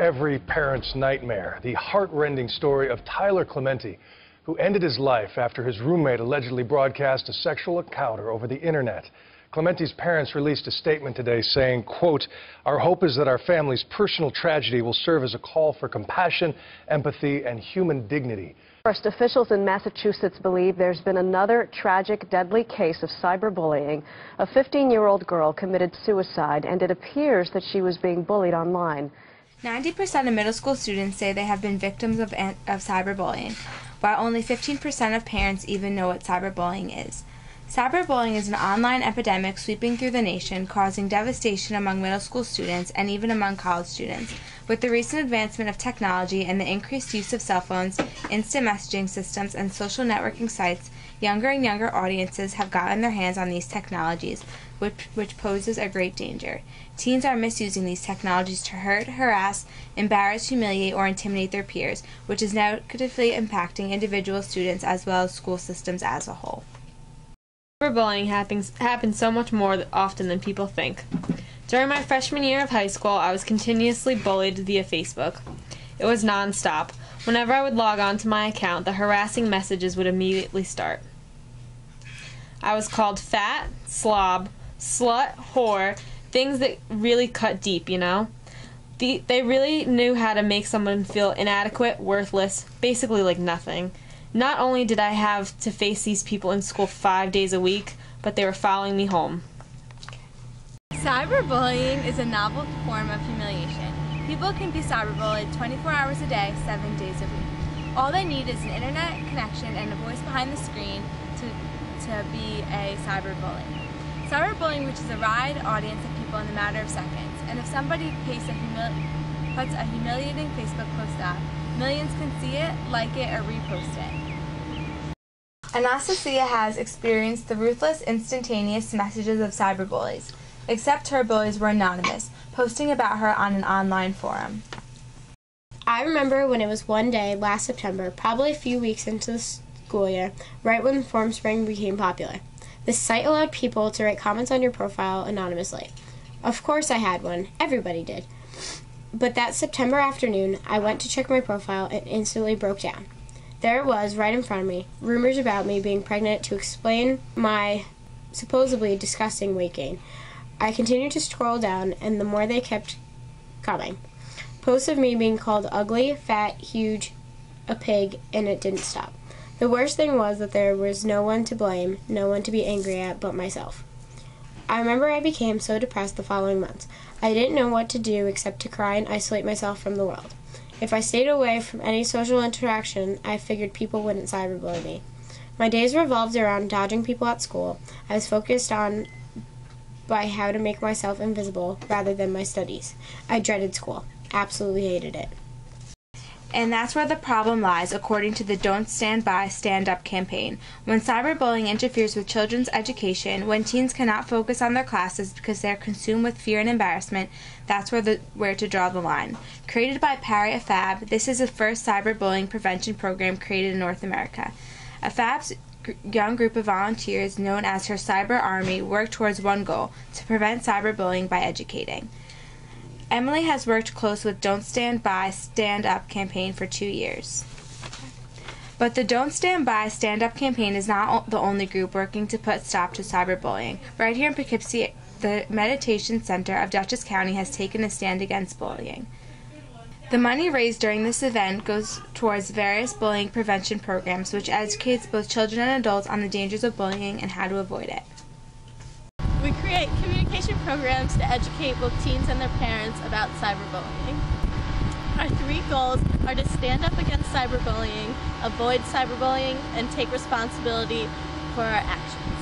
every parent's nightmare. The heart-rending story of Tyler Clementi, who ended his life after his roommate allegedly broadcast a sexual encounter over the internet. Clementi's parents released a statement today saying, quote, "Our hope is that our family's personal tragedy will serve as a call for compassion, empathy, and human dignity." First, officials in Massachusetts believe there's been another tragic, deadly case of cyberbullying. A 15-year-old girl committed suicide, and it appears that she was being bullied online. 90% of middle school students say they have been victims of cyberbullying, while only 15% of parents even know what cyberbullying is. Cyberbullying is an online epidemic sweeping through the nation, causing devastation among middle school students and even among college students. With the recent advancement of technology and the increased use of cell phones, instant messaging systems, and social networking sites, younger and younger audiences have gotten their hands on these technologies, which poses a great danger. Teens are misusing these technologies to hurt, harass, embarrass, humiliate, or intimidate their peers, which is negatively impacting individual students as well as school systems as a whole. Cyberbullying happens so much more often than people think. During my freshman year of high school, I was continuously bullied via Facebook. It was non-stop. Whenever I would log on to my account, the harassing messages would immediately start. I was called fat, slob, slut, whore, things that really cut deep, you know? They really knew how to make someone feel inadequate, worthless, basically like nothing. Not only did I have to face these people in school 5 days a week, but they were following me home. Cyberbullying is a novel form of humiliation. People can be cyberbullied 24 hours a day, 7 days a week. All they need is an internet connection and a voice behind the screen to be a cyberbully. Cyberbullying reaches a wide audience of people in a matter of seconds, and if somebody puts a humiliating Facebook post up, millions can see it, like it, or repost it. Anastasia has experienced the ruthless, instantaneous messages of cyberbullies, except her bullies were anonymous, posting about her on an online forum. I remember when it was one day last September, probably a few weeks into the school year, right when Formspring became popular. The site allowed people to write comments on your profile anonymously. Of course I had one. Everybody did. But that September afternoon, I went to check my profile and instantly broke down. There it was, right in front of me, rumors about me being pregnant to explain my supposedly disgusting weight gain. I continued to scroll down, and the more they kept coming. Posts of me being called ugly, fat, huge, a pig, and it didn't stop. The worst thing was that there was no one to blame, no one to be angry at but myself. I remember I became so depressed the following months. I didn't know what to do except to cry and isolate myself from the world. If I stayed away from any social interaction, I figured people wouldn't cyberbully me. My days revolved around dodging people at school. I was focused on by how to make myself invisible rather than my studies. I dreaded school. Absolutely hated it. And that's where the problem lies, according to the Don't Stand By, Stand Up campaign. When cyberbullying interferes with children's education, when teens cannot focus on their classes because they are consumed with fear and embarrassment, that's where to draw the line. Created by Parry AFAB, this is the first cyberbullying prevention program created in North America. AFAB's young group of volunteers, known as her Cyber Army, work towards one goal: to prevent cyberbullying by educating. Emily has worked close with Don't Stand By, Stand Up campaign for 2 years. But the Don't Stand By, Stand Up campaign is not the only group working to put stop to cyberbullying. Right here in Poughkeepsie, the Meditation Center of Dutchess County has taken a stand against bullying. The money raised during this event goes towards various bullying prevention programs, which educates both children and adults on the dangers of bullying and how to avoid it. We create communication programs to educate both teens and their parents about cyberbullying. Our 3 goals are to stand up against cyberbullying, avoid cyberbullying, and take responsibility for our actions.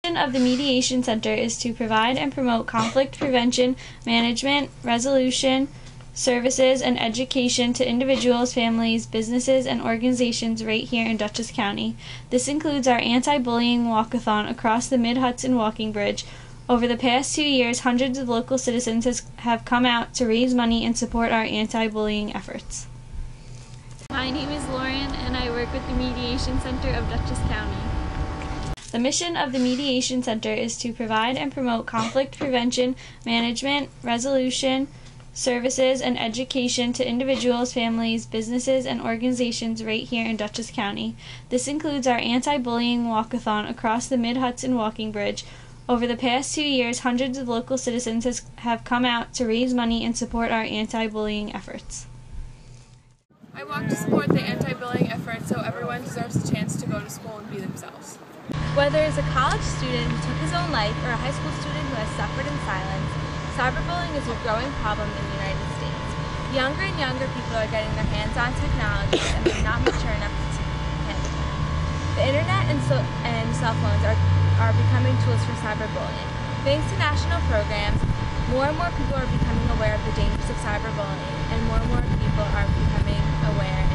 The mission of the Mediation Center is to provide and promote conflict prevention, management, resolution, services, and education to individuals, families, businesses, and organizations right here in Dutchess County. This includes our anti-bullying walkathon across the Mid-Hudson Walking Bridge. Over the past 2 years, hundreds of local citizens have come out to raise money and support our anti-bullying efforts. My name is Lauren, and I work with the Mediation Center of Dutchess County. The mission of the Mediation Center is to provide and promote conflict prevention, management, resolution, services, and education to individuals, families, businesses, and organizations right here in Dutchess County. This includes our anti-bullying walkathon across the Mid-Hudson Walking Bridge. Over the past 2 years, hundreds of local citizens have come out to raise money and support our anti-bullying efforts. I walk to support the anti-bullying effort so everyone deserves a chance to go to school and be themselves. Whether it's a college student who took his own life or a high school student who has suffered in silence, cyberbullying is a growing problem in the United States. Younger and younger people are getting their hands on technology and they're not mature enough to handle it. The internet and cell phones are becoming tools for cyberbullying. Thanks to national programs, more and more people are becoming aware of the dangers of cyberbullying, and more people are becoming aware